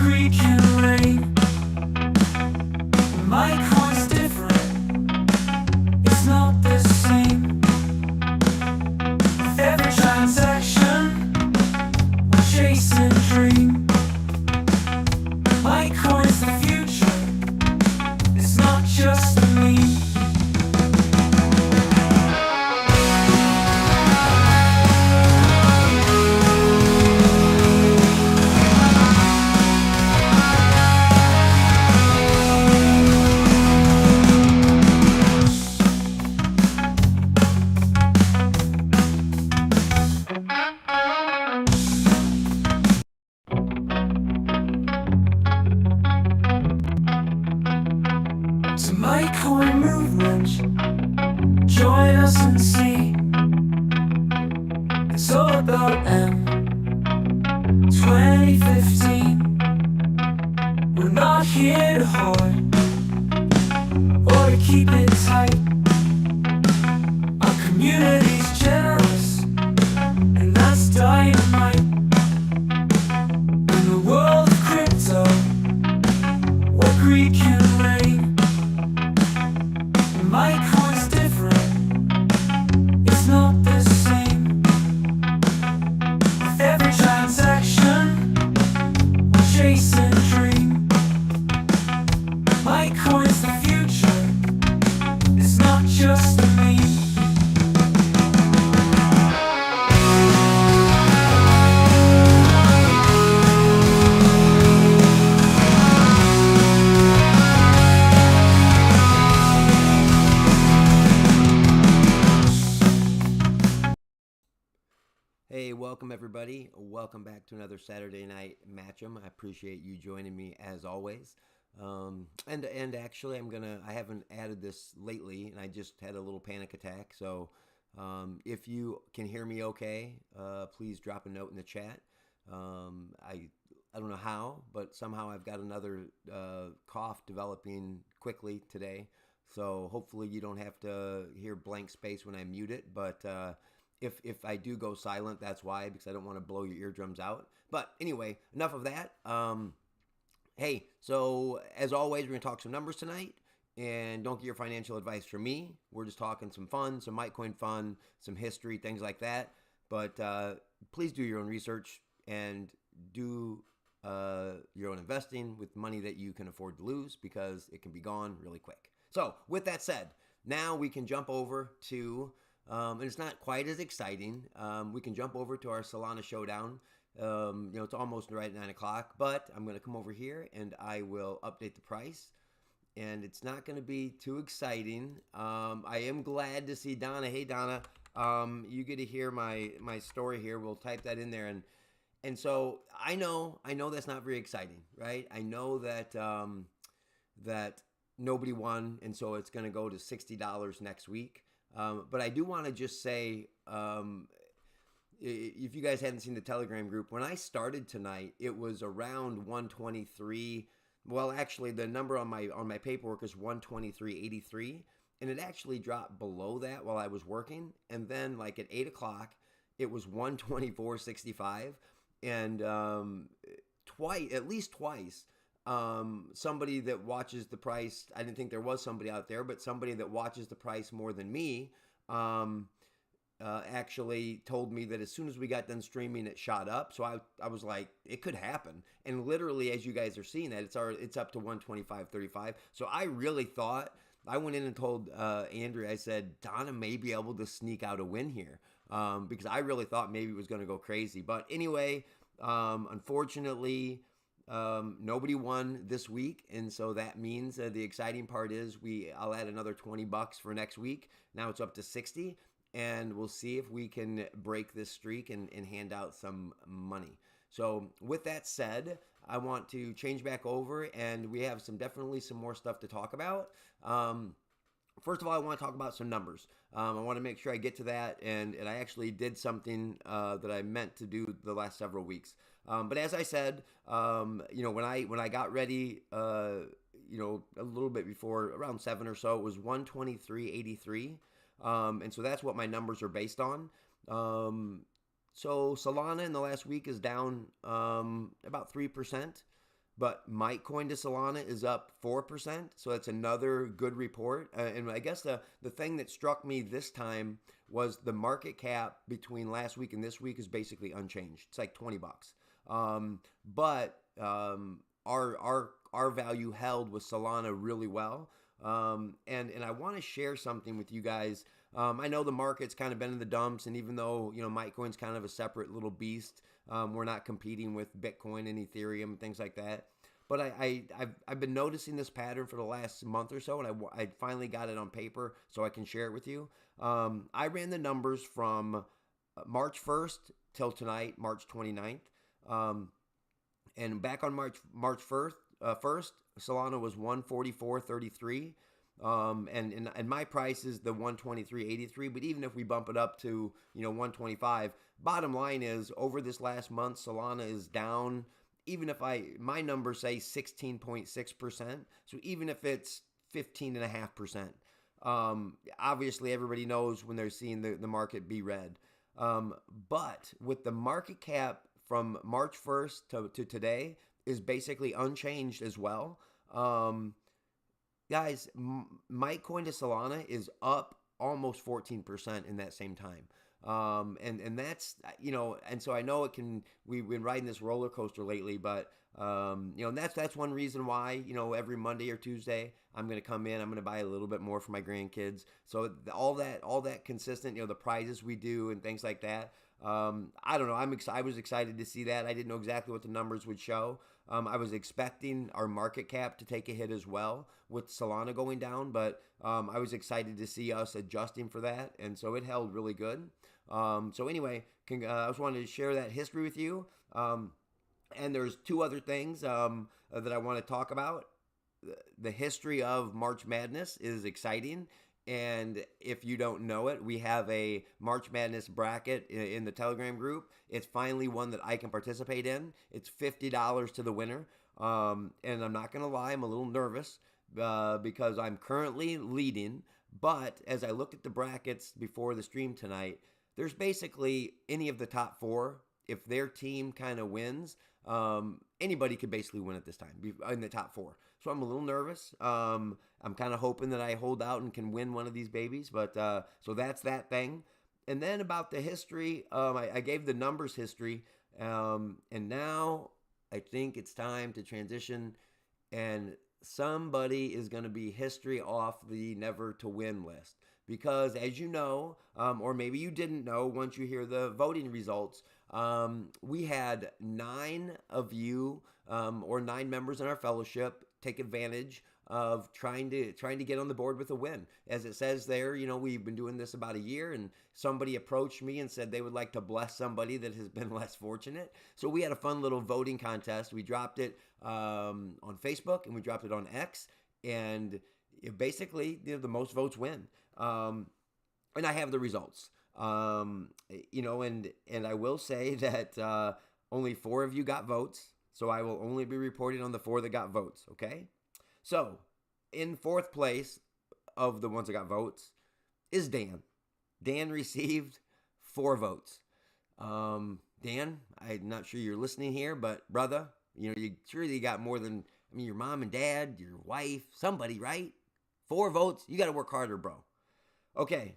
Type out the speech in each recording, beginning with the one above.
Creek and rain. My coin's different, it's not the same. With every transaction, we're chasing dream. My coin's the future, it's not just a meme. To my coin movement, join us and see. It's all about M 2015. We're not here to hoard or to keep it tight. Our community's generous, and that's dynamite. In the world of crypto, where greed can reign. My coin's different, it's not the same. With every transaction, we're chasing dream. My coin's the future, it's not just a meme. Hey, welcome everybody. Welcome back to another Saturday Night Match'em. I appreciate you joining me as always. And actually, I haven't added this lately, and I just had a little panic attack. So if you can hear me okay, please drop a note in the chat. I don't know how, but somehow I've got another cough developing quickly today. So hopefully you don't have to hear blank space when I mute it, but if I do go silent, that's why, because I don't want to blow your eardrums out. But anyway, enough of that. Hey, so as always, we're going to talk some numbers tonight, and don't get your financial advice from me. We're just talking some fun, some Mitecoin fun, some history, things like that. But please do your own research and do your own investing with money that you can afford to lose, because it can be gone really quick. So with that said, now we can jump over to... and it's not quite as exciting. We can jump over to our Solana showdown. It's almost right at 9 o'clock, but I'm going to come over here and I will update the price. And it's not going to be too exciting. I am glad to see Donna. Hey, Donna, you get to hear my story here. We'll type that in there. And so I know that's not very exciting, right? I know that that nobody won, and so it's going to go to $60 next week. But I do want to just say, if you guys hadn't seen the Telegram group, when I started tonight, it was around 123. Well, actually, the number on my paperwork is 123.83, and it actually dropped below that while I was working. And then, like at 8 o'clock, it was 124.65, and at least twice. Somebody that watches the price, I didn't think there was somebody out there, but somebody that watches the price more than me actually told me that as soon as we got done streaming, it shot up. So I was like, it could happen. And literally, as you guys are seeing that, it's up to 125.35. So I really thought, I went in and told Andrew, I said, Donna may be able to sneak out a win here, because I really thought maybe it was going to go crazy. But anyway, unfortunately, nobody won this week, and so that means the exciting part is I'll add another $20 for next week. Now it's up to 60, and we'll see if we can break this streak and hand out some money. So with that said, I want to change back over, and we have definitely some more stuff to talk about. First of all, I want to talk about some numbers. I want to make sure I get to that, and I actually did something that I meant to do the last several weeks. But as I said, when I got ready, a little bit before, around 7 or so, it was 123.83, and so that's what my numbers are based on. So Solana in the last week is down about 3%, but Mitecoin to Solana is up 4%. So that's another good report. And I guess the thing that struck me this time was the market cap between last week and this week is basically unchanged. It's like $20. But our value held with Solana really well. And I want to share something with you guys. I know the market's kind of been in the dumps, and even though Mitecoin's kind of a separate little beast, we're not competing with Bitcoin and Ethereum and things like that. But I've been noticing this pattern for the last month or so, and I finally got it on paper so I can share it with you. I ran the numbers from March 1st till tonight, March 29th. And back on March 1st, Solana was 144.33. And my price is the 123.83. But even if we bump it up to 125, bottom line is over this last month, Solana is down. Even if my numbers say 16.6%, so even if it's 15.5%, obviously everybody knows when they're seeing the market be red. But with the market cap from March 1st to today is basically unchanged as well. Guys, Mitecoin to Solana is up almost 14% in that same time. And that's, and so I know we've been riding this roller coaster lately, but, and that's one reason why, every Monday or Tuesday, I'm going to come in, I'm going to buy a little bit more for my grandkids. So all that consistent, the prizes we do and things like that. I don't know. I was excited to see that. I didn't know exactly what the numbers would show. I was expecting our market cap to take a hit as well with Solana going down, but I was excited to see us adjusting for that, and so it held really good. So anyway, I just wanted to share that history with you. And there's two other things that I want to talk about. The history of March Madness is exciting. And if you don't know it, we have a March Madness bracket in the Telegram group. It's finally one that I can participate in. It's $50 to the winner. And I'm not going to lie, I'm a little nervous because I'm currently leading. But as I looked at the brackets before the stream tonight, there's basically any of the top four. If their team kind of wins, anybody could basically win at this time in the top four. So I'm a little nervous. I'm kind of hoping that I hold out and can win one of these babies. But so that's that thing. And then about the history, I gave the numbers history. And now I think it's time to transition. And somebody is going to be history off the never to win list. Because as you know, or maybe you didn't know once you hear the voting results, we had 9 of you or 9 members in our fellowship take advantage of trying to get on the board with a win. As it says there, we've been doing this about a year, and somebody approached me and said they would like to bless somebody that has been less fortunate. So we had a fun little voting contest. We dropped it on Facebook and we dropped it on X, and basically the most votes win. And I have the results. And I will say that only 4 of you got votes, so I will only be reporting on the 4 that got votes, okay? So, in 4th place of the ones that got votes is Dan. Dan received 4 votes. Dan, I'm not sure you're listening here, but brother, you surely got more than, your mom and dad, your wife, somebody, right? 4 votes, you got to work harder, bro. Okay,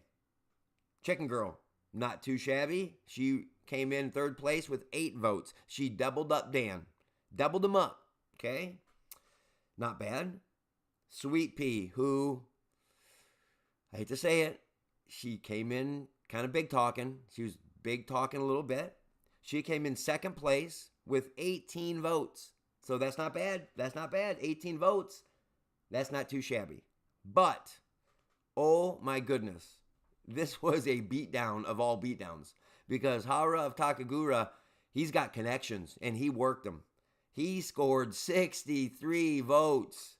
Chicken Girl, not too shabby. She came in 3rd place with 8 votes. She doubled up Dan. Doubled him up, okay? Not bad. Sweet Pea, who, I hate to say it, she came in kind of big talking. She was big talking a little bit. She came in 2nd place with 18 votes. So that's not bad. That's not bad. 18 votes. That's not too shabby. But, oh my goodness, this was a beatdown of all beatdowns. Because Hara of Takagura, he's got connections, and he worked them. He scored 63 votes,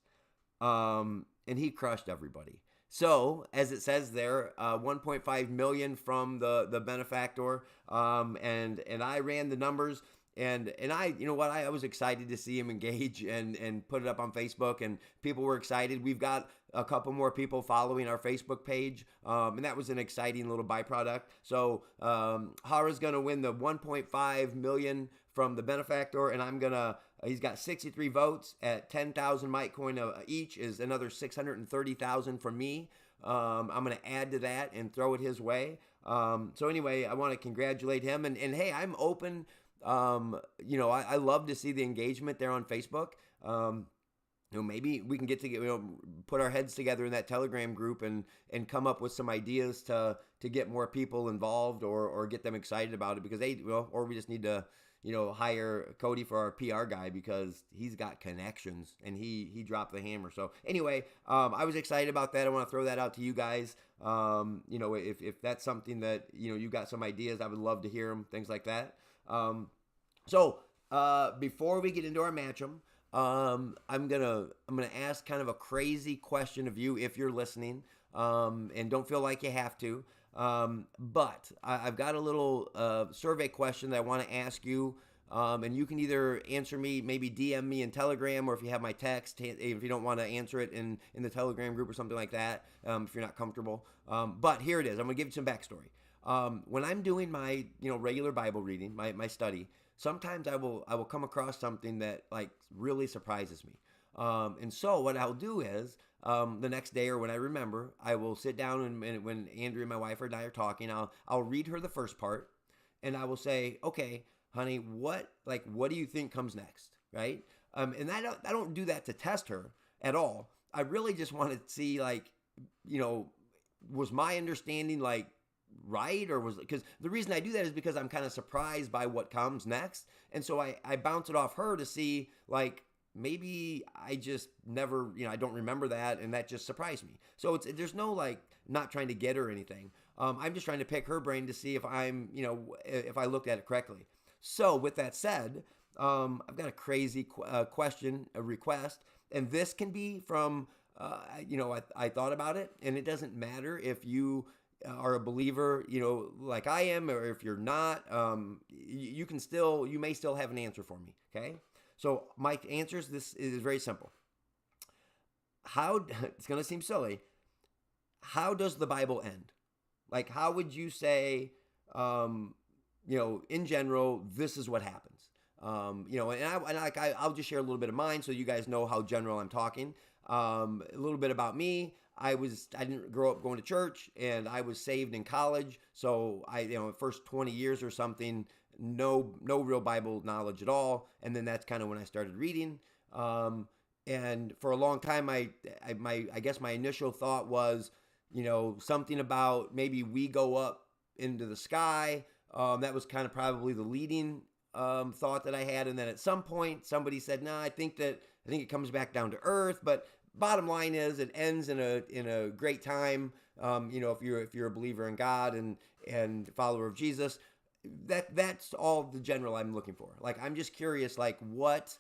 and he crushed everybody. So, as it says there, 1.5 million from the benefactor, and I ran the numbers. And I, you know what, I was excited to see him engage and put it up on Facebook, and people were excited. We've got a couple more people following our Facebook page, and that was an exciting little byproduct. So Hara's gonna win the 1.5 million from the benefactor, and I'm gonna. He's got 63 votes at 10,000 Mitecoin each, is another 630,000 from me. I'm going to add to that and throw it his way. So anyway, I want to congratulate him. And hey, I'm open. You know, I love to see the engagement there on Facebook. You know, maybe we can get together, you know, put our heads together in that Telegram group and come up with some ideas to get more people involved or get them excited about it, because they, well, or we just need to, you know, hire Cody for our PR guy, because he's got connections and he dropped the hammer. So anyway, I was excited about that. I want to throw that out to you guys. You know, if that's something that, you know, you got some ideas, I would love to hear them, things like that. So before we get into our matchup, I'm gonna ask kind of a crazy question of you if you're listening, and don't feel like you have to. But I've got a little survey question that I want to ask you, and you can either answer me, maybe DM me in Telegram, or if you have my text, if you don't want to answer it in the Telegram group or something like that, if you're not comfortable. But here it is. I'm gonna give you some backstory. When I'm doing my, you know, regular Bible reading, my study, sometimes I will come across something that like really surprises me. And so what I'll do is, the next day or when I remember, I will sit down and when Andrea, my wife, and I are talking, I'll read her the first part, and I will say, okay, honey, what do you think comes next, right? And I don't do that to test her at all. I really just want to see, like, you know, was my understanding like right, or was, because the reason I do that is because I'm kind of surprised by what comes next, and so I bounce it off her to see, like, maybe I just never, you know, I don't remember that, and that just surprised me. So there's no, like, not trying to get her or anything. I'm just trying to pick her brain to see if I'm, you know, if I looked at it correctly. So with that said, I've got a crazy question, a request, and this can be from, you know, I thought about it, and it doesn't matter if you are a believer, you know, like I am, or if you're not, you may still have an answer for me. Okay. So my answers, this is very simple. How, it's going to seem silly, how does the Bible end? Like, how would you say, you know, in general, this is what happens? You know, I'll just share a little bit of mine so you guys know how general I'm talking. A little bit about me. I didn't grow up going to church, and I was saved in college. So you know, first 20 years or something, no real Bible knowledge at all. And then that's kind of when I started reading. And for a long time, I guess my initial thought was, you know, something about maybe we go up into the sky. That was kind of probably the leading thought that I had. And then at some point, somebody said, "No, I think it comes back down to earth." But bottom line is, it ends in a great time. You know, if you're a believer in God and follower of Jesus, that's all the general I'm looking for. Like, I'm just curious, like, what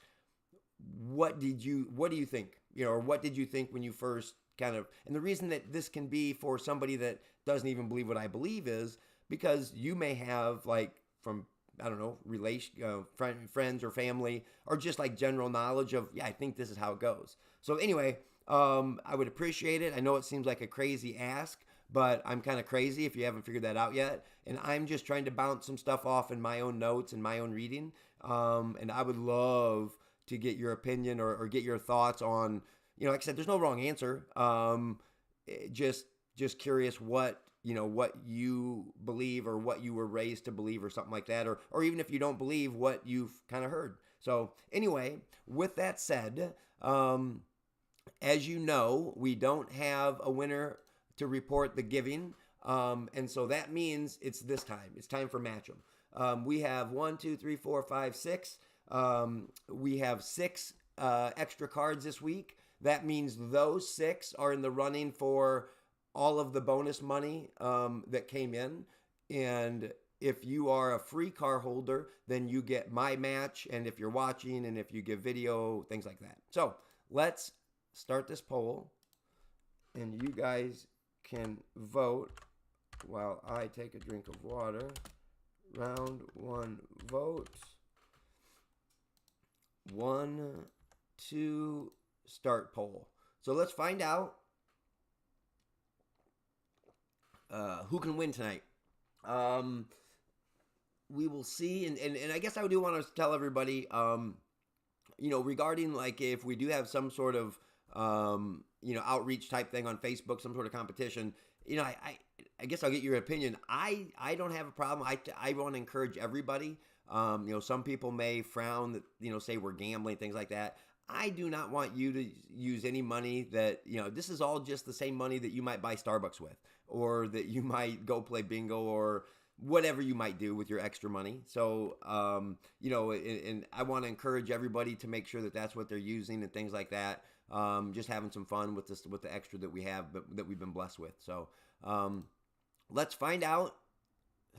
do you think? You know, or what did you think when you first kind of, and the reason that this can be for somebody that doesn't even believe what I believe is because you may have, like, from, I don't know, friends or family, or just like general knowledge of, yeah, I think this is how it goes. So anyway, I would appreciate it. I know it seems like a crazy ask, but I'm kind of crazy if you haven't figured that out yet. And I'm just trying to bounce some stuff off in my own notes and my own reading. And I would love to get your opinion or get your thoughts on, you know, like I said, there's no wrong answer. Just curious what you believe, or what you were raised to believe, or something like that, or even if you don't believe, what you've kind of heard. So anyway, with that said, as you know, we don't have a winner to report the giving, and so that means it's this time. It's time for matchup. We have 1, 2, 3, 4, 5, 6. We have 6 extra cards this week. That means those 6 are in the running for all of the bonus money that came in. And if you are a free car holder, then you get my match. And if you're watching, and if you give video, things like that. So let's start this poll, and you guys can vote while I take a drink of water. Round 1 vote. 1, 2, start poll. So let's find out who can win tonight. We will see, and I guess I do want to tell everybody, regarding like if we do have some sort of outreach type thing on Facebook, some sort of competition. I guess I'll get your opinion. I don't have a problem. I want to encourage everybody. Some people may frown that say we're gambling, things like that. I do not want you to use any money that this is all just the same money that you might buy Starbucks with, or that you might go play bingo, or whatever you might do with your extra money. So, and I want to encourage everybody to make sure that that's what they're using and things like that. Just having some fun with the extra that we have, but that we've been blessed with. So, let's find out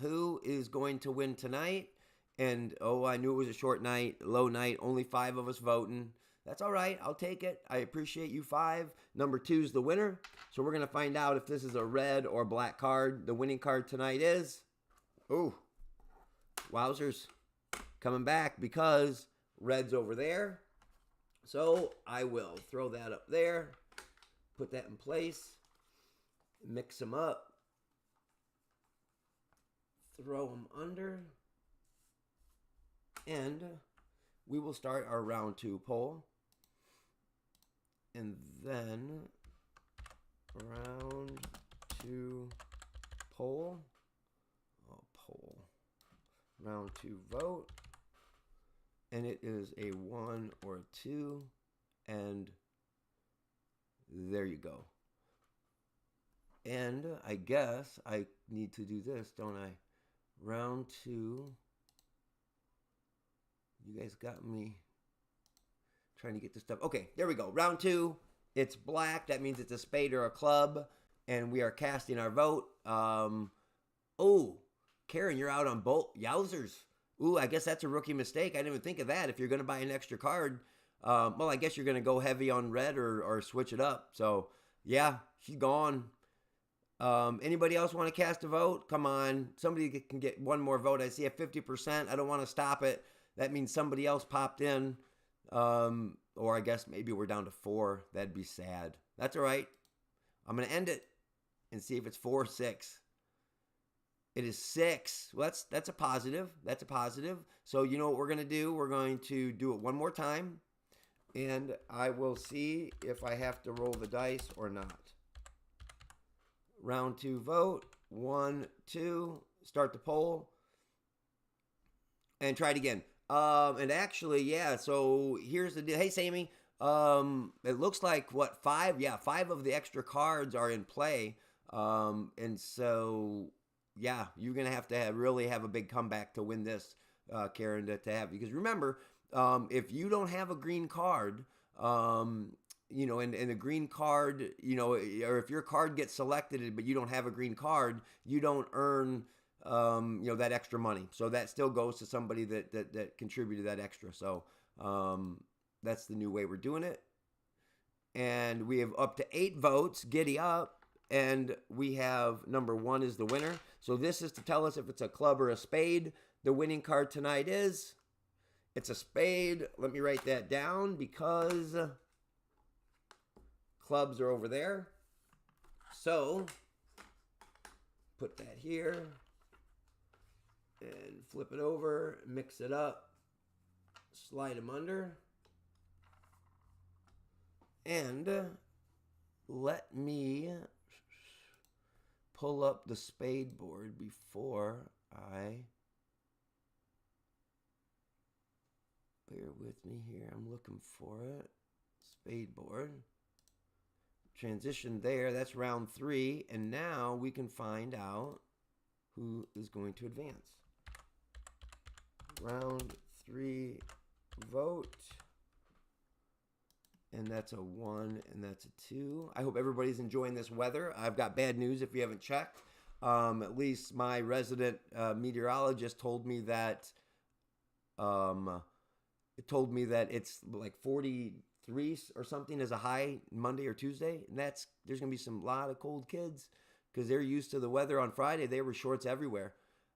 who is going to win tonight. And, I knew it was a short night, low night, only 5 of us voting. That's all right. I'll take it. I appreciate you 5. Number 2 is the winner. So we're going to find out if this is a red or black card. The winning card tonight is, wowzers, coming back because red's over there. So I will throw that up there, put that in place, mix them up, throw them under, and we will start our round 2 poll. And then round 2 poll. Poll. Round 2 vote. And it is a 1 or a 2. And there you go. And I guess I need to do this, don't I? Round 2. You guys got me trying to get this stuff. Okay, there we go. Round 2. It's black. That means it's a spade or a club. And we are casting our vote. Karen, you're out on both. Yowzers. I guess that's a rookie mistake. I didn't even think of that. If you're going to buy an extra card, I guess you're going to go heavy on red or switch it up. So, yeah, she's gone. Anybody else want to cast a vote? Come on. Somebody can get one more vote. I see a 50%. I don't want to stop it. That means somebody else popped in. Or I guess maybe we're down to 4. That'd be sad. That's all right. I'm going to end it and see if it's 4 or 6. It is 6. Well, that's a positive. That's a positive. So you know what we're going to do? We're going to do it one more time. And I will see if I have to roll the dice or not. Round 2 vote. 1, 2. Start the poll. And try it again. And actually, yeah, so here's the deal. Hey, Sammy, it looks like, 5? Yeah, 5 of the extra cards are in play. And so, yeah, you're going to have really have a big comeback to win this, Karen, to have. Because remember, if you don't have a green card, and a green card, or if your card gets selected, but you don't have a green card, you don't earn that extra money. So that still goes to somebody that contributed that extra. So that's the new way we're doing it. And we have up to 8 votes. Giddy up. And we have number 1 is the winner. So this is to tell us if it's a club or a spade. The winning card tonight is, it's a spade. Let me write that down because clubs are over there. So put that here. And flip it over, mix it up, slide them under. And let me pull up the spade board before I, bear with me here, I'm looking for it. Spade board. Transition there, that's round 3. And now we can find out who is going to advance. Round 3 vote. And that's a 1 and that's a 2. I hope everybody's enjoying this weather. I've got bad news if you haven't checked. At least my resident meteorologist told me that it's like 43 or something as a high Monday or Tuesday. And there's going to be lot of cold kids because they're used to the weather on Friday. They were shorts everywhere.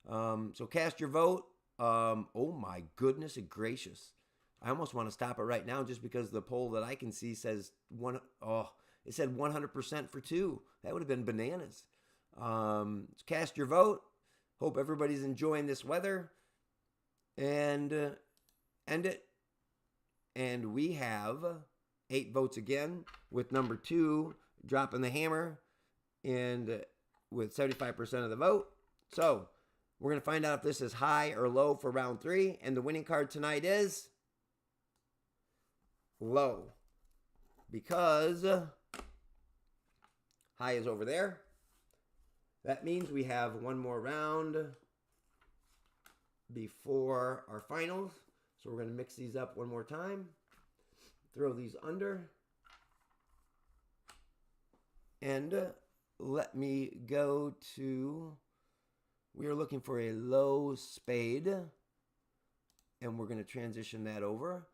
So cast your vote. Oh my goodness gracious. I almost want to stop it right now just because the poll that I can see says it said 100% for 2. That would have been bananas. Cast your vote. Hope everybody's enjoying this weather. And end it. And we have 8 votes again, with number 2 dropping the hammer and with 75% of the vote. So we're going to find out if this is high or low for round 3. And the winning card tonight is low, because high is over there. That means we have one more round before our finals. So we're going to mix these up one more time. Throw these under. And let me go to, we are looking for a low spade. And we're going to transition that over.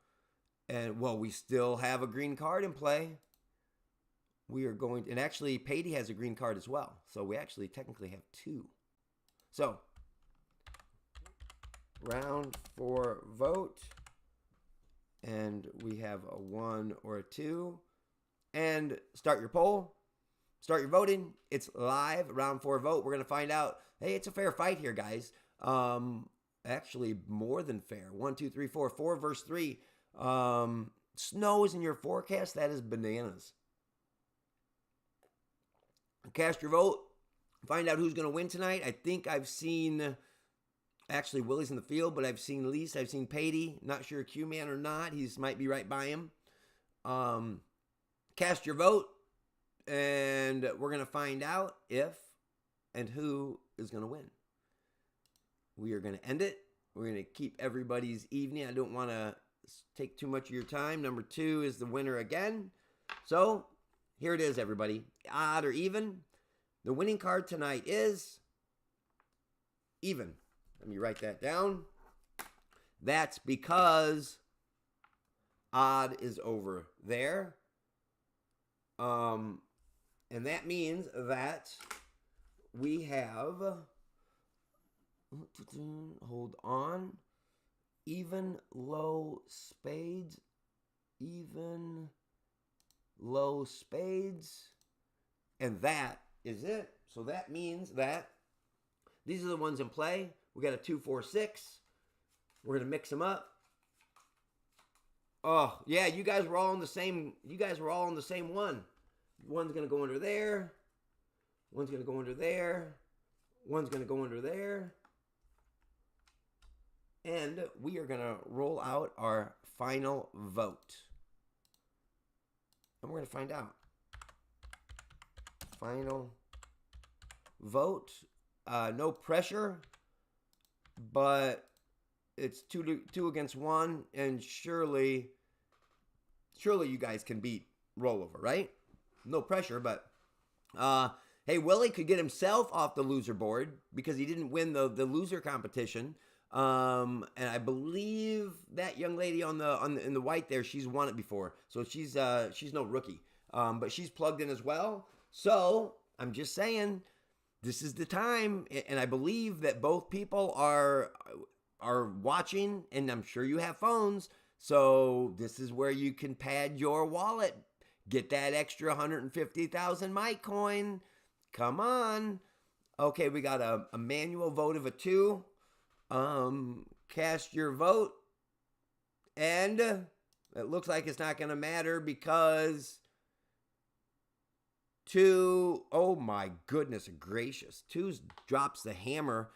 And, well, we still have a green card in play. We are going, and actually, Patey has a green card as well. So we actually technically have 2. So, round 4 vote. And we have a 1 or a 2. And start your poll. Start your voting. It's live, round 4 vote. We're going to find out, hey, it's a fair fight here, guys. Actually, more than fair. 1, 2, 3, 4. 4 versus 3. Snow is in your forecast. That is bananas. Cast your vote. Find out who's going to win tonight. I think I've seen, actually, Willie's in the field, but I've seen Lise. I've seen Patey. Not sure Q-Man or not. He might be right by him. Cast your vote. And we're going to find out if and who is going to win. We are going to end it. We're going to keep everybody's evening. I don't want to take too much of your time. Number 2 is the winner again. So, here it is, everybody. Odd or even. The winning card tonight is even. Let me write that down. That's because odd is over there. And that means that we have, hold on, even low spades, even low spades, and that is it. So that means that these are the ones in play. We got a 2, 4, 6. We're gonna mix them up. Oh yeah, you guys were all in the same. You guys were all in the same one. One's gonna go under there. One's gonna go under there. One's gonna go under there. And we are gonna roll out our final vote. And we're going to find out. Final vote. No pressure, but it's 2 against 1, and surely you guys can beat Rollover, right? No pressure, but hey, Willie could get himself off the loser board because he didn't win the loser competition. And I believe that young lady in the white there, she's won it before, so she's no rookie, but she's plugged in as well. So I'm just saying, this is the time, and I believe that both people are watching, and I'm sure you have phones, so this is where you can pad your wallet, get that extra 150,000 Mitecoin. Come on. Okay, we got a manual vote of a 2. Cast your vote, and it looks like it's not going to matter because 2, oh my goodness gracious, 2 drops the hammer.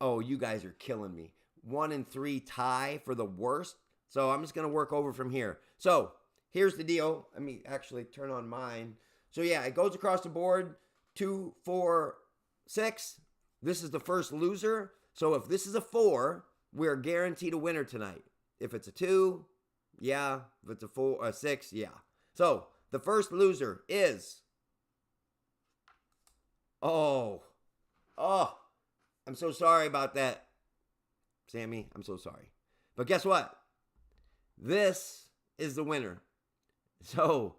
Oh, you guys are killing me. 1 and 3 tie for the worst. So I'm just going to work over from here. So here's the deal. Let me actually turn on mine. So yeah, it goes across the board. 2, 4, 6. This is the first loser. So if this is a 4, we're guaranteed a winner tonight. If it's a 2, yeah. If it's a 6, yeah. So the first loser is, oh, I'm so sorry about that, Sammy. I'm so sorry. But guess what? This is the winner. So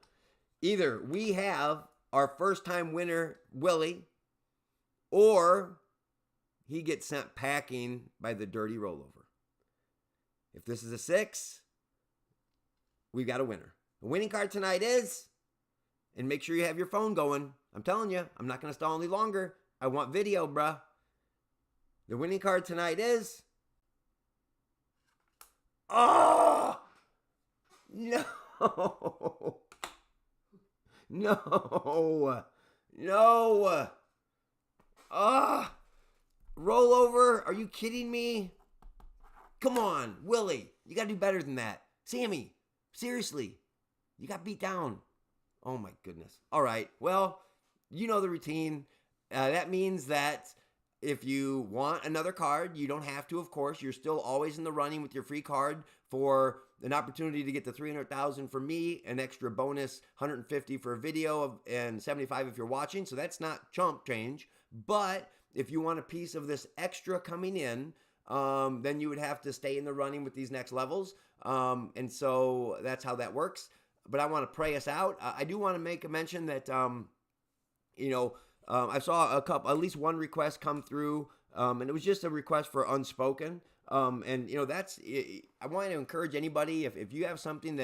either we have our first time winner, Willie, or he gets sent packing by the dirty Rollover. If this is a 6, we've got a winner. The winning card tonight is, and make sure you have your phone going. I'm telling you, I'm not going to stall any longer. I want video, bruh. The winning card tonight is, oh, no, no, no, rollover. Are you kidding me? Come on, Willie. You got to do better than that. Sammy, seriously. You got beat down. Oh, my goodness. All right. Well, you know the routine. That means that if you want another card, you don't have to, of course. You're still always in the running with your free card for an opportunity to get the 300,000 for me, an extra bonus 150 for a video, and 75 if you're watching. So that's not chump change. But if you want a piece of this extra coming in, then you would have to stay in the running with these next levels. And so that's how that works. But I want to pray us out. I do want to make a mention that, I saw at least one request come through, and it was just a request for unspoken. I want to encourage anybody, if you have something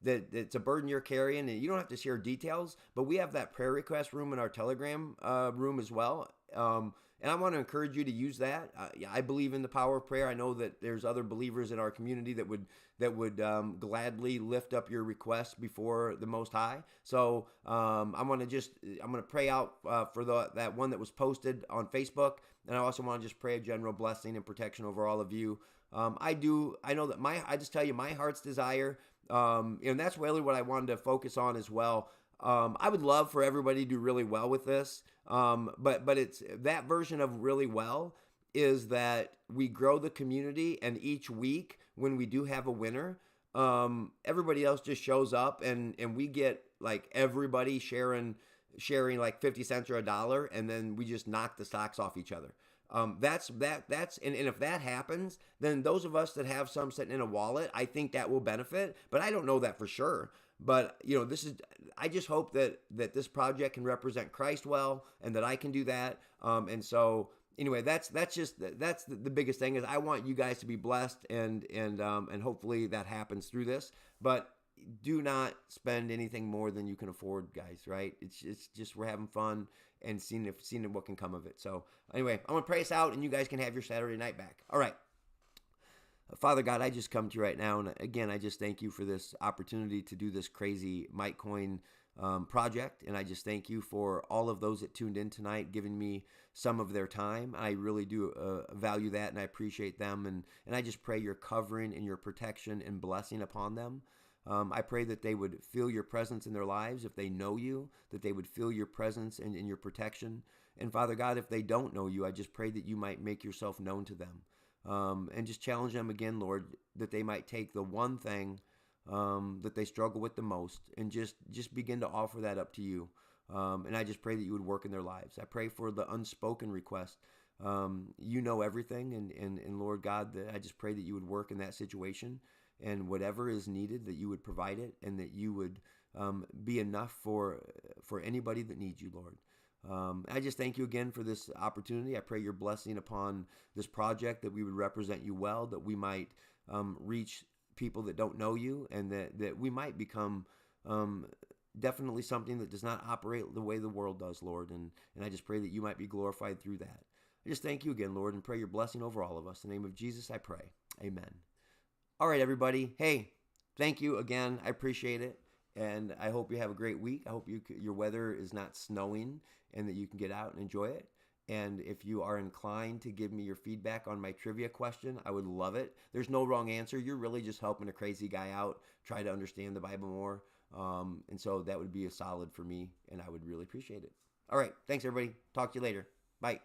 that's a burden you're carrying, and you don't have to share details, but we have that prayer request room in our Telegram room as well. And I want to encourage you to use that. I believe in the power of prayer. I know that there's other believers in our community that would gladly lift up your request before the Most High. So I'm going to pray out for that one that was posted on Facebook, and I also want to just pray a general blessing and protection over all of you. I know that I just tell you my heart's desire, and that's really what I wanted to focus on as well. I would love for everybody to do really well with this. But it's that version of really well is that we grow the community, and each week when we do have a winner, everybody else just shows up, and we get like everybody sharing like 50 cents or $1, and then we just knock the socks off each other. And if that happens, then those of us that have some sitting in a wallet, I think that will benefit, but I don't know that for sure. But I just hope that this project can represent Christ well, and that I can do that. And so anyway, that's the biggest thing is I want you guys to be blessed, and hopefully that happens through this. But do not spend anything more than you can afford, guys. Right? It's just we're having fun and seeing what can come of it. So anyway, I'm gonna pray us out, and you guys can have your Saturday night back. All right. Father God, I just come to you right now, and again, I just thank you for this opportunity to do this crazy Mitecoin project, and I just thank you for all of those that tuned in tonight, giving me some of their time. I really do value that, and I appreciate them, and I just pray your covering and your protection and blessing upon them. I pray that they would feel your presence in their lives if they know you, that they would feel your presence and your protection. And Father God, if they don't know you, I just pray that you might make yourself known to them. And just challenge them again, Lord, that they might take the one thing that they struggle with the most and just begin to offer that up to you. And I just pray that you would work in their lives. I pray for the unspoken request. You know everything, and Lord God, that I just pray that you would work in that situation, and whatever is needed, that you would provide it, and that you would be enough for anybody that needs you, Lord. I just thank you again for this opportunity. I pray your blessing upon this project, that we would represent you well, that we might reach people that don't know you, and that we might become definitely something that does not operate the way the world does, Lord. And I just pray that you might be glorified through that. I just thank you again, Lord, and pray your blessing over all of us. In the name of Jesus, I pray. Amen. All right, everybody. Hey, thank you again. I appreciate it. And I hope you have a great week. I hope your weather is not snowing, and that you can get out and enjoy it. And if you are inclined to give me your feedback on my trivia question, I would love it. There's no wrong answer. You're really just helping a crazy guy out, try to understand the Bible more. And so that would be a solid for me, and I would really appreciate it. All right. Thanks, everybody. Talk to you later. Bye.